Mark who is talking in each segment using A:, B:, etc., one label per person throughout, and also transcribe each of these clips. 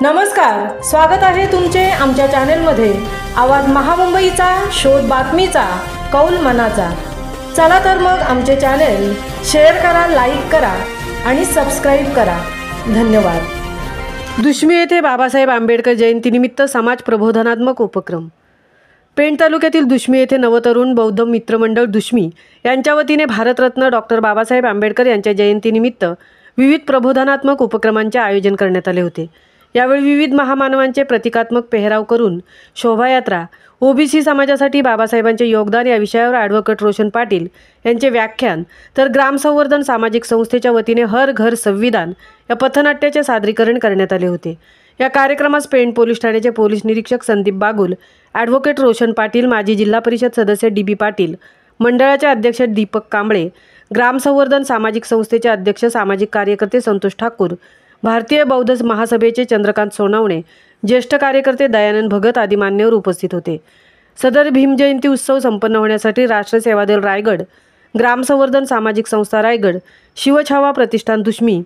A: नमस्कार, स्वागत आहे तुमचे आमच्या चॅनलमध्ये। आवाज महामुंबईचा, शोध बातमीचा, कौल मनाचा। चला तर मग आमचे चॅनल शेअर करा, लाईक करा आणि सबस्क्राइब करा। धन्यवाद। दुष्मी येथे बाबासाहेब आंबेडकर जयंतीनिमित्त समाज प्रबोधनात्मक उपक्रम। पेण तालुक्यातील दुष्मी येथे नवतरुण बौद्ध मित्रमंडळ दुष्मी यांच्या वतीने भारतरत्न डॉक्टर बाबासाहेब आंबेडकर यांच्या जयंतीनिमित्त विविध प्रबोधनात्मक उपक्रमांचे आयोजन करण्यात आले होते। यावेळी विविध महामानवांचे प्रतिकात्मक पेहराव करून शोभायात्रा, ओबीसी समाजासाठी बाबासाहेबांचे योगदान या विषयावर ॲडव्होकेट रोशन पाटील यांचे व्याख्यान, तर ग्राम संवर्धन सामाजिक संस्थेच्या वतीने हर घर संविधान या पथनाट्याचे सादरीकरण करण्यात आले होते। या कार्यक्रमास पेण पोलीस ठाण्याचे पोलीस निरीक्षक संदीप बागुल, ॲडव्होकेट रोशन पाटील, माजी जिल्हा परिषद सदस्य डी.बी. पाटील, मंडळाचे अध्यक्ष दीपक कांबळे, ग्राम संवर्धन सामाजिक संस्थेचे अध्यक्ष सामाजिक कार्यकर्ते संतोष ठाकूर, भारतीय बौद्ध महासभेचे चंद्रकांत सोनवणे, ज्येष्ठ कार्यकर्ते दयानंद भगत आदी मान्यवर उपस्थित होते। सदर भीमजयंती उत्सव संपन्न होण्यासाठी राष्ट्र सेवा दल रायगड, ग्राम संवर्धन सामाजिक संस्था रायगड, शिवछावा प्रतिष्ठान दुष्मी,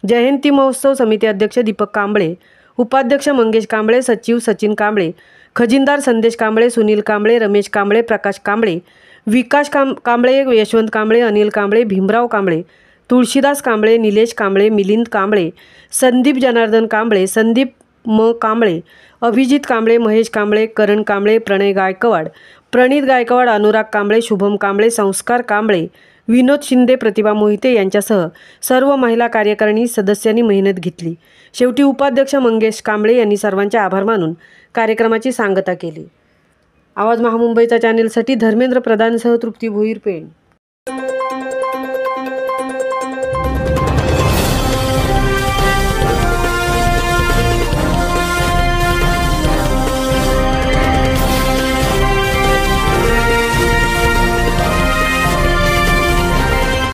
A: जयंती महोत्सव समिती अध्यक्ष दीपक कांबळे, उपाध्यक्ष मंगेश कांबळे, सचिव सचिन कांबळे, खजिनदार संदेश कांबळे, सुनील कांबळे, रमेश कांबळे, प्रकाश कांबळे, विकास कांबळे, यशवंत कांबळे, अनिल कांबळे, भीमराव कांबळे, तुळशीदास कांबळे, निलेश कांबळे, मिलिंद कांबळे, संदीप जनार्दन कांबळे, संदीप म कांबळे, अभिजित कांबळे, महेश कांबळे, करण कांबळे, प्रणय गायकवाड, प्रणित गायकवाड, अनुराग कांबळे, शुभम कांबळे, संस्कार कांबळे, विनोद शिंदे, प्रतिभा मोहिते यांच्यासह सर्व महिला कार्यकारिणी सदस्यांनी मेहनत घेतली। शेवटी उपाध्यक्ष मंगेश कांबळे यांनी सर्वांचे आभार मानून कार्यक्रमाची सांगता केली। आवाज महामुंबईचा चॅनेलसाठी धर्मेंद्र प्रधानसह तृप्ती भोईर, पेण।